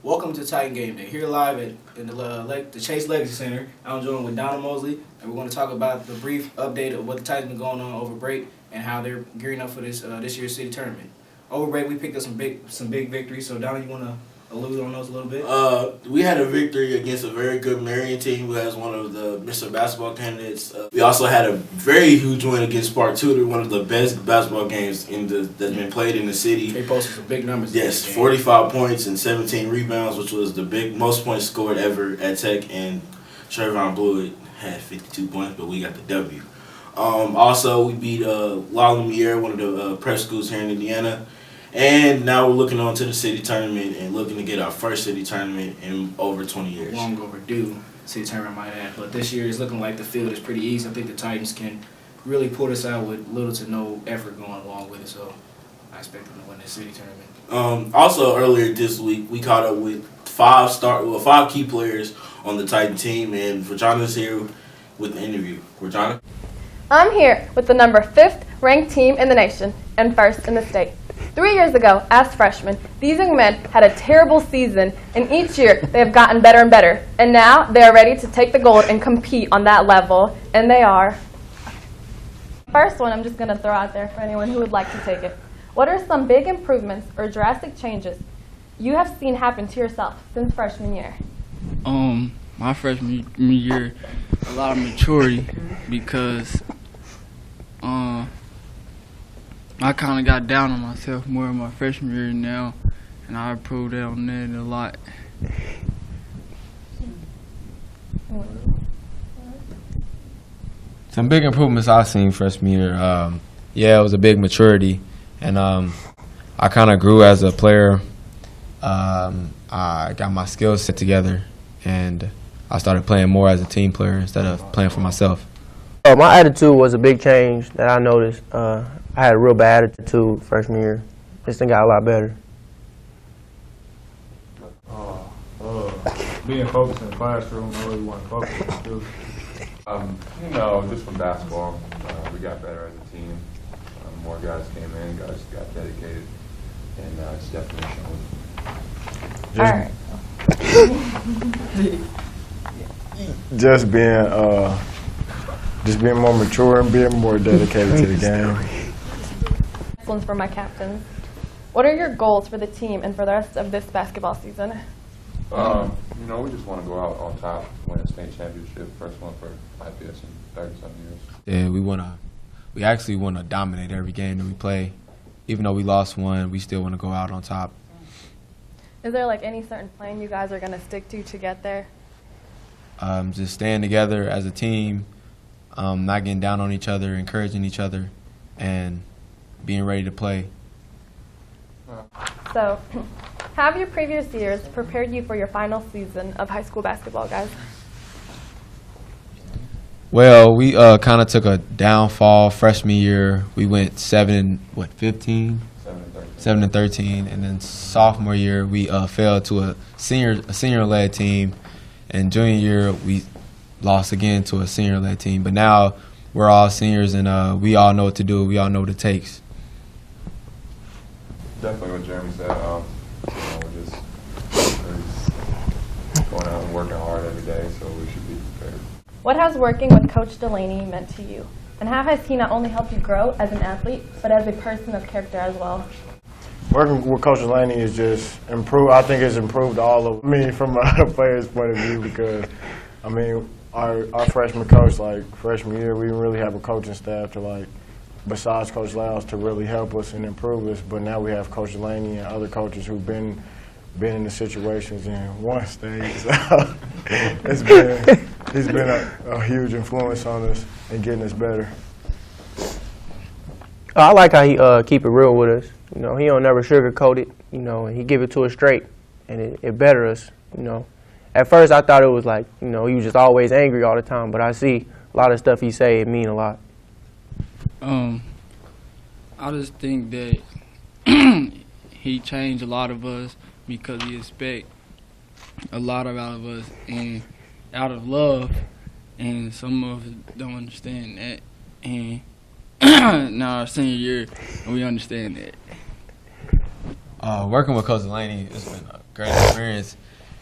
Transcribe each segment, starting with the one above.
Welcome to Titan Gameday. Here live in the Chase Legacy Center. I'm joined with Donald Mosley, and we're going to talk about the brief update of what the Titans been going on over break and how they're gearing up for this year's city tournament. Over break, we picked up some big victories. So Donald, you want to allude on those a little bit? We had a victory against a very good Marion team who has one of the Mr. Basketball candidates. We also had a very huge win against Spark Tudor, one of the best basketball games that's been played in the city. They posted some big numbers. Yes, 45 points and 17 rebounds, which was the most points scored ever at Tech, and Trayvon Blewett had 52 points, but we got the W. Also, we beat La Lumiere, one of the prep schools here in Indiana. And now we're looking on to the city tournament and looking to get our first city tournament in over 20 years. Long overdue city tournament, might add. But this year it's looking like the field is pretty easy. I think the Titans can really pull this out with little to no effort going along with it. So I expect them to win this city tournament. Also, earlier this week, we caught up with five key players on the Titan team, and Virginia's here with the interview. Virginia? I'm here with the number 5th ranked team in the nation and first in the state. 3 years ago, as freshmen, these young men had a terrible season, and each year they have gotten better and better. And now they are ready to take the gold and compete on that level, and they are. First one I'm just going to throw out there for anyone who would like to take it. What are some big improvements or drastic changes you have seen happen to yourself since freshman year? My freshman year, a lot of maturity because I kind of got down on myself more in my freshman year now, and I improved on that a lot. Some big improvements I've seen freshman year. It was a big maturity, and I kind of grew as a player. I got my skills set together, and I started playing more as a team player instead of playing for myself. My attitude was a big change that I noticed. I had a real bad attitude freshman year. This thing got a lot better. Being focused in the classroom, I really want to focus on too. Just from basketball, we got better as a team. More guys came in, guys got dedicated, and it's definitely All right. Just being more mature and being more dedicated to the game. This one's for my captains. What are your goals for the team and for the rest of this basketball season? We just want to go out on top, win a state championship, first one for IPS in 30-something years. Yeah, we actually want to dominate every game that we play. Even though we lost one, we still want to go out on top. Is there any certain plan you guys are going to stick to get there? Just staying together as a team, not getting down on each other, encouraging each other, and being ready to play. So, have your previous years prepared you for your final season of high school basketball, guys? Well, we kind of took a downfall freshman year. We went 7-13, and then sophomore year we fell to a senior-led team, and junior year we lost again to a senior-led team. But now we're all seniors, and we all know what to do. We all know what it takes. Definitely what Jeremy said. We're just going out and working hard every day, so we should be prepared. What has working with Coach Delaney meant to you? And how has he not only helped you grow as an athlete, but as a person of character as well? Working with Coach Delaney is just improved. I think it's improved all of me from a player's point of view because, our freshman coach, freshman year, we didn't really have a coaching staff to besides Coach Lyles to really help us and improve us. But now we have Coach Delaney and other coaches who've been in the situations in one stage. So he's been a huge influence on us and getting us better. I like how he keep it real with us. He don't never sugarcoat it. And he give it to us straight, and it better us. At first I thought it was he was just always angry all the time. But I see a lot of stuff he say it mean a lot. I just think that he changed a lot of us because he expect a lot out of us and out of love, and some of us don't understand that. And now our senior year, we understand that. Working with Coach Delaney has been a great experience.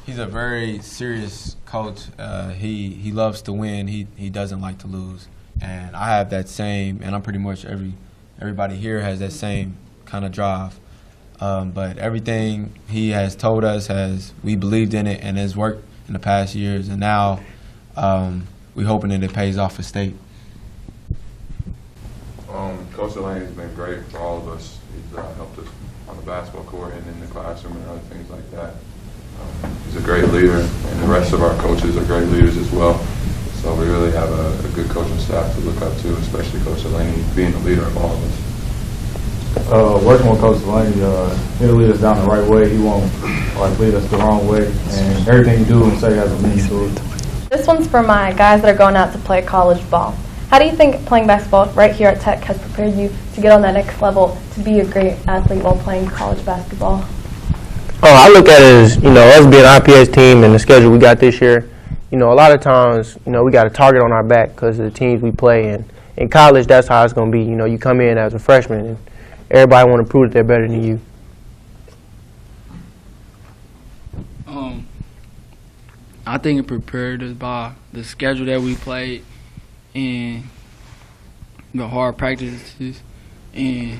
He's a very serious coach. He loves to win. He doesn't like to lose. And I have that same, and I'm pretty much everybody here has that same kind of drive. But everything he has told us we believed in it and has worked in the past years. And now we're hoping that it pays off for state. Coach Delaney has been great for all of us. He's helped us on the basketball court and in the classroom and other things like that. He's a great leader, and the rest of our coaches are great leaders as well. So we really have a good coaching staff to look up to, especially Coach Delaney being the leader of all of us. Working with Coach Delaney, he'll lead us down the right way. He won't lead us the wrong way, and everything you do and say has a meaning to it. This one's for my guys that are going out to play college ball. How do you think playing basketball right here at Tech has prepared you to get on that next level, to be a great athlete while playing college basketball? I look at it as, us being an IPS team and the schedule we got this year, a lot of times, we got a target on our back because of the teams we play in. In college, that's how it's going to be. You come in as a freshman and everybody want to prove that they're better than you. I think it prepared us by the schedule that we played and the hard practices and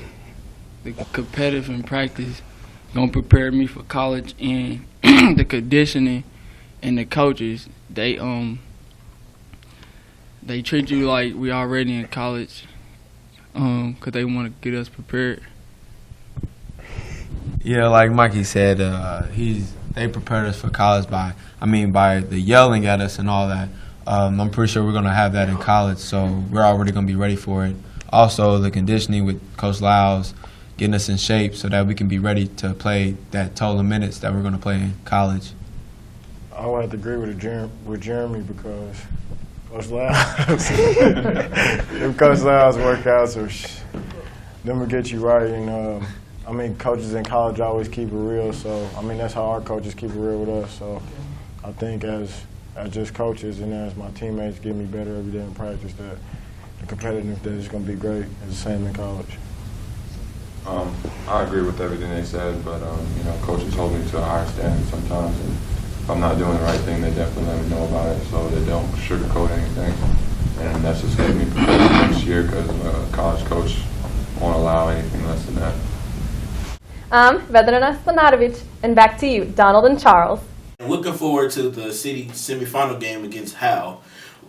the competitive in practice gonna prepare me for college, and the conditioning and the coaches, they treat you like we already in college, 'cause they want to get us prepared. Yeah, like Mikey said, they prepared us for college by the yelling at us and all that. I'm pretty sure we're going to have that in college, so we're already going to be ready for it. Also, the conditioning with Coach Lyles, getting us in shape so that we can be ready to play that total of minutes that we're going to play in college. I would have to agree with Jeremy because Coach Lyles, if Coach Lyles workouts them will get you right. Coaches in college always keep it real, so that's how our coaches keep it real with us. So I think as just coaches and as my teammates get me better every day in practice, that the competitiveness is going to be great. It's the same in college. I agree with everything they said, but coaches hold me to a higher standard sometimes, and if I'm not doing the right thing, they definitely let me know about it, so they don't sugarcoat anything. And that's just getting me prepared for next year because a college coach won't allow anything less than that. Vedrana Stanarovic, and back to you, Donald and Charles. Looking forward to the city semifinal game against Howe.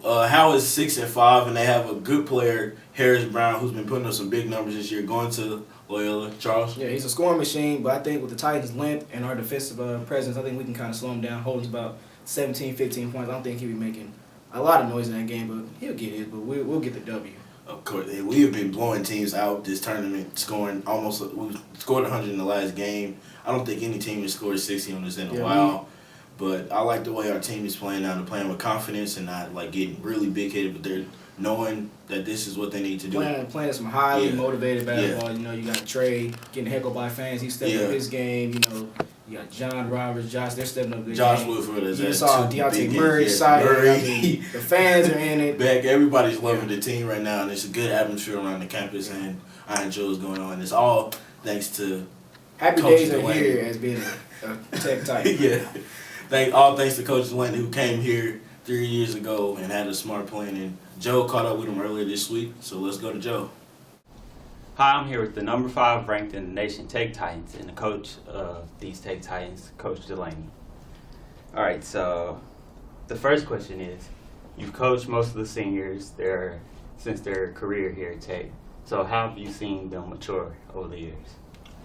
Howe is 6-5, and they have a good player, Harris Brown, who's been putting up some big numbers this year, going to Loyola. Charles? Yeah, he's a scoring machine, but I think with the Titans' length and our defensive presence, I think we can kind of slow him down, hold him to about 17, 15 points. I don't think he'll be making a lot of noise in that game, but he'll get it, but we'll get the W. Of course, we have been blowing teams out this tournament, we scored 100 in the last game. I don't think any team has scored 60 on us in a while. But I like the way our team is playing now. They're playing with confidence and not getting really big-headed, but they're knowing that this is what they need to do. Playing some highly motivated basketball. You got Trey getting heckled by fans. He's stepping up his game. You got John Roberts, Josh. They're stepping up their Josh game. Woodford is You saw Deontay Murray side. The fans are in it. Everybody's loving the team right now, and it's a good atmosphere around the campus, and I enjoy what's going on. It's all thanks to Happy Coach days are Delaney. here as being a Tech Titan. All thanks to Coach Delaney, who came here 3 years ago and had a smart plan. And Joe caught up with him earlier this week, so let's go to Joe. Hi, I'm here with the number 5 ranked in the nation Tech Titans and the coach of these Tech Titans, Coach Delaney. All right, so the first question is, you've coached most of the seniors since their career here at Tech. So how have you seen them mature over the years?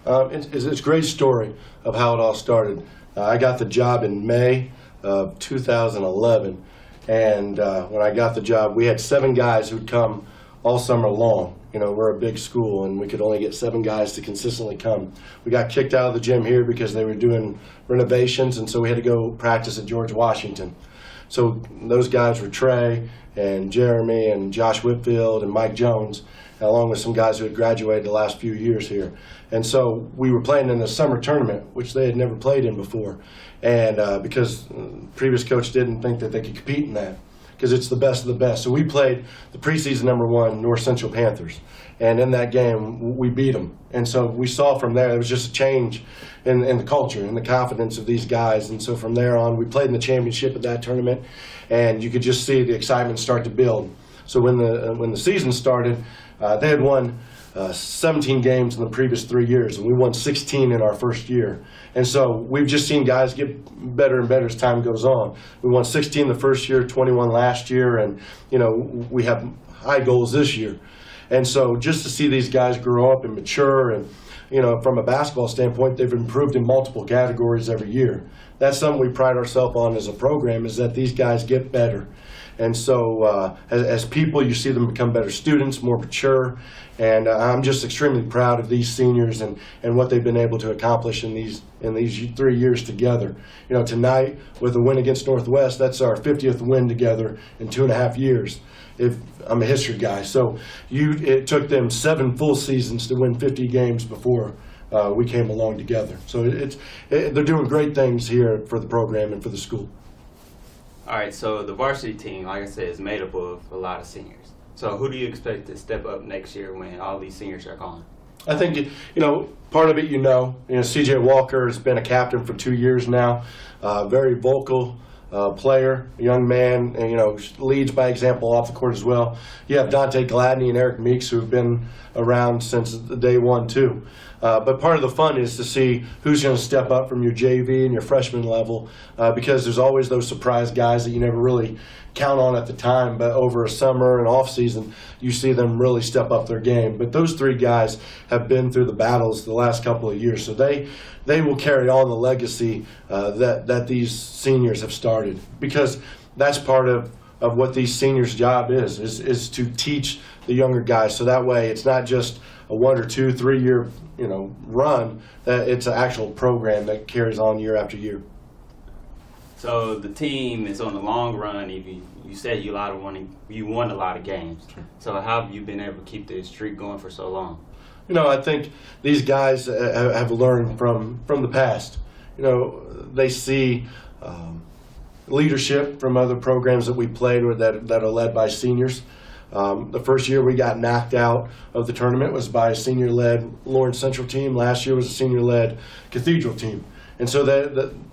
It's a great story of how it all started. I got the job in May of 2011, and when I got the job, we had 7 guys who'd come all summer long. We're a big school, and we could only get 7 guys to consistently come. We got kicked out of the gym here because they were doing renovations, and so we had to go practice at George Washington. So those guys were Trey and Jeremy and Josh Whitfield and Mike Jones, along with some guys who had graduated the last few years here. And so we were playing in the summer tournament, which they had never played in before. And because the previous coach didn't think that they could compete in that. because it's the best of the best. So we played the preseason #1 North Central Panthers, and in that game we beat them. And so we saw from there was just a change in the culture and the confidence of these guys. And so from there on, we played in the championship at that tournament, and you could just see the excitement start to build. So when the season started, they had won 17 games in the previous 3 years, and we won 16 in our first year. And so we've just seen guys get better and better as time goes on. We won 16 the first year, 21 last year, and we have high goals this year. And so just to see these guys grow up and mature, and from a basketball standpoint, they've improved in multiple categories every year. That's something we pride ourselves on as a program, is that these guys get better. And so as people, you see them become better students, more mature, and I'm just extremely proud of these seniors and what they've been able to accomplish in these 3 years together. Tonight with a win against Northwest, that's our 50th win together in 2.5 years. I'm a history guy, so it took them 7 full seasons to win 50 games before we came along together. So they're doing great things here for the program and for the school. All right, so the varsity team, like I said, is made up of a lot of seniors. So who do you expect to step up next year when all these seniors are gone? I think, part of it, C.J. Walker has been a captain for 2 years now, very vocal player, young man, and, leads by example off the court as well. You have Dante Gladney and Eric Meeks, who have been around since day one, too. But part of the fun is to see who's going to step up from your JV and your freshman level, because there's always those surprise guys that you never really count on at the time, but over a summer and off season, you see them really step up their game. But those 3 guys have been through the battles the last couple of years, so they will carry on the legacy that these seniors have started, because that's part of what these seniors' job is to teach the younger guys, so that way it's not just a 1 or 2, 3 year run, that it's an actual program that carries on year after year. So the team is on the long run. You said you won a lot of games. So how have you been able to keep this streak going for so long? I think these guys have learned from the past. They see leadership from other programs that we played with that are led by seniors. The first year we got knocked out of the tournament was by a senior-led Lawrence Central team. Last year was a senior-led Cathedral team. And so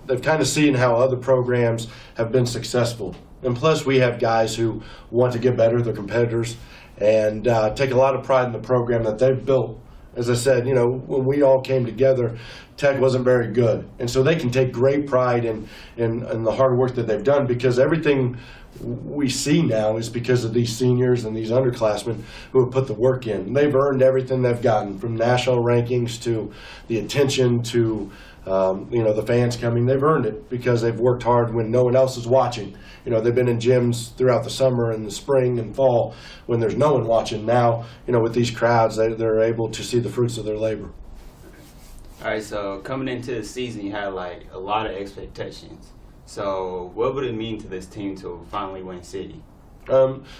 they've kind of seen how other programs have been successful. And plus we have guys who want to get better, they're competitors, and take a lot of pride in the program that they've built. As I said, when we all came together, Tech wasn't very good. And so they can take great pride in the hard work that they've done, because everything we see now is because of these seniors and these underclassmen who have put the work in. And they've earned everything they've gotten, from national rankings to the attention to the fans coming. They've earned it because they've worked hard when no one else is watching. They've been in gyms throughout the summer and the spring and fall when there's no one watching. Now, with these crowds, they're able to see the fruits of their labor. All right, so coming into the season, you had a lot of expectations. So what would it mean to this team to finally win City?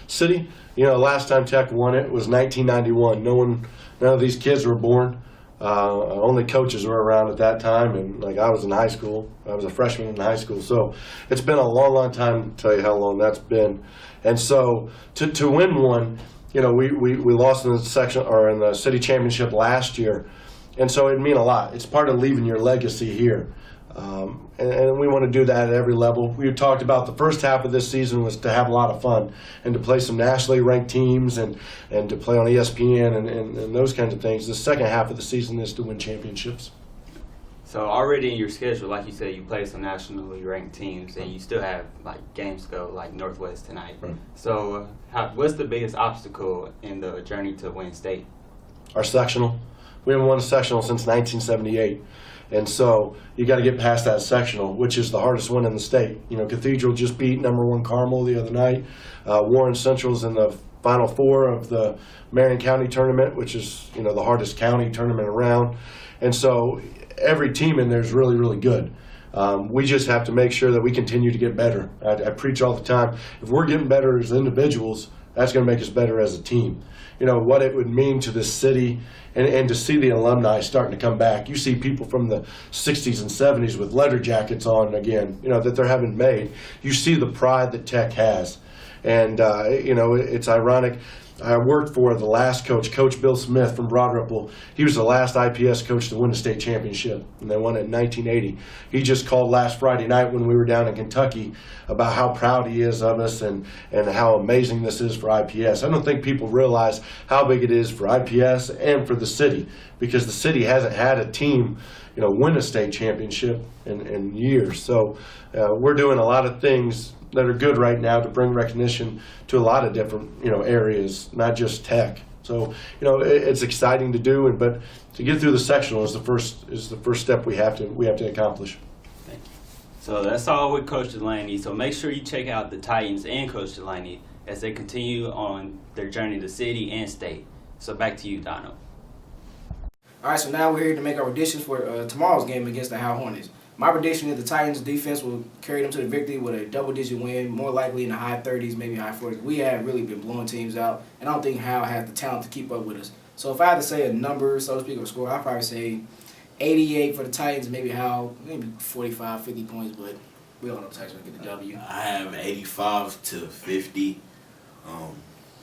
City, last time Tech won it was 1991. None of these kids were born. Only coaches were around at that time, and I was in high school. I was a freshman in high school, so it's been a long, long time to tell you how long that's been. And so to win one, we lost in the section or in the city championship last year, and so it'd mean a lot. It's part of leaving your legacy here. And we want to do that at every level. We talked about the first half of this season was to have a lot of fun and to play some nationally ranked teams and to play on ESPN and those kinds of things. The second half of the season is to win championships. So already in your schedule, like you said, you play some nationally ranked teams, and you still have games to go, like Northwest tonight. Right. So what's the biggest obstacle in the journey to win state? Our sectional. We haven't won a sectional since 1978. And so you got to get past that sectional, which is the hardest one in the state. Cathedral just beat #1 Carmel the other night. Warren Central's in the Final Four of the Marion County tournament, which is the hardest county tournament around. And so every team in there is really, really good. We just have to make sure that we continue to get better. I preach all the time. If we're getting better as individuals, that's going to make us better as a team. What it would mean to this city and to see the alumni starting to come back. You see people from the 60s and 70s with leather jackets on again, that they haven't made. You see the pride that Tech has. And, it's ironic. I worked for the last coach, Coach Bill Smith from Broad Ripple. He was the last IPS coach to win the state championship, and they won it in 1980. He just called last Friday night when we were down in Kentucky about how proud he is of us and how amazing this is for IPS. I don't think people realize how big it is for IPS and for the city, because the city hasn't had a team win a state championship in years. So we're doing a lot of things that are good right now to bring recognition to a lot of different areas, not just tech. So it's exciting to do, but to get through the sectional is the first step we have to accomplish. Thank you. So that's all with Coach Delaney. So make sure you check out the Titans and Coach Delaney as they continue on their journey to city and state. So back to you, Dono. All right, so now we're here to make our predictions for tomorrow's game against the Hal Hornets. My prediction is the Titans' defense will carry them to the victory with a double-digit win, more likely in the high 30s, maybe high 40s. We have really been blowing teams out, and I don't think Hal has the talent to keep up with us. So if I had to say a number, so to speak, or score, I'd probably say 88 for the Titans, maybe Hal, maybe 45, 50 points, but we all know the Titans will get the W. I have 85 to 50.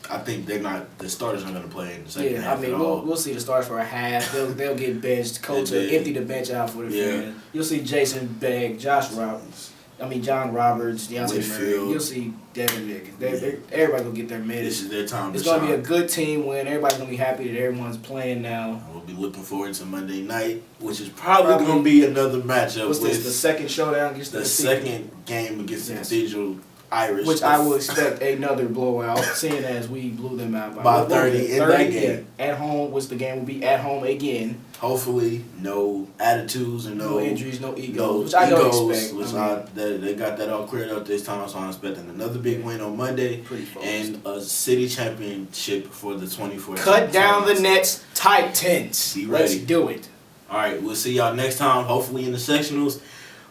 I think the starters aren't going to play in the second half at all. We'll see the starters for a half. They'll get benched. Coach will empty the bench out for the fans. You'll see Jason Begg, John Roberts, Deontay Murray. You'll see Devin Vickers. Everybody will get their minutes. This is their time. It's going to be a good team win. Everybody's going to be happy that everyone's playing now. We'll be looking forward to Monday night, which is probably going to be another matchup. What's this, the second showdown against the second game against the Cathedral Irish. Which I will expect another blowout, seeing as we blew them out by 30 in that game. At home, the game will be at home again. Hopefully, no attitudes and no injuries, no egos, which I don't expect. They got that all cleared up this time, so I'm expecting another big win on Monday and a city championship for the 24. Cut down the nets, Titans. Be ready. Let's do it. All right, we'll see y'all next time. Hopefully in the sectionals,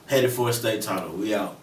headed for a state title. We out.